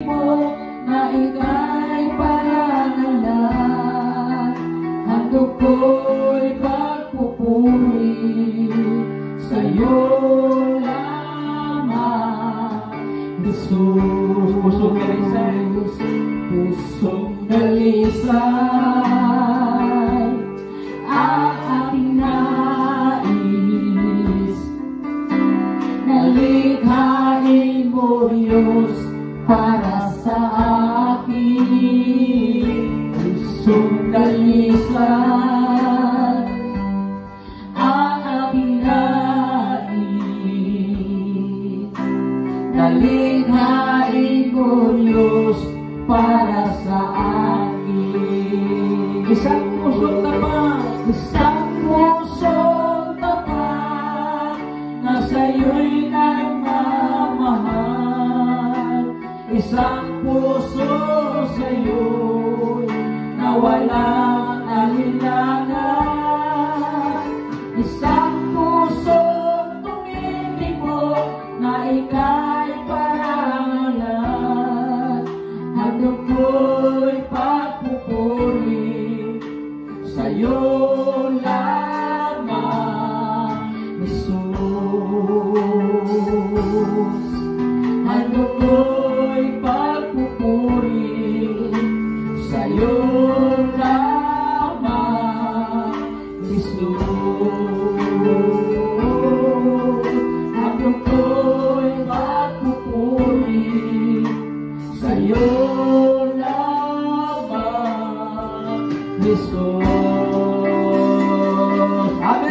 mo na ika'y parangalan. Handog ko'y pagpupuri sa'yo lamang, Jesus. Pusong dalisay, pusong dalisay ang ating nais. Nalikhain mo, Diyos, para sa akin. Pusong dalisay ang ating nais. Nalikhain mo, Diyos, para sa akin. Isang pusong tapat, Isang pusong tapat na sa'yo'y nagmamahal. Isang puso sa'yo'y na walang alinlangan. Isang pusong tumitig mo na ika'y parangalan. Handog ko'y pagpupuri sa'yo lamang, Jesus.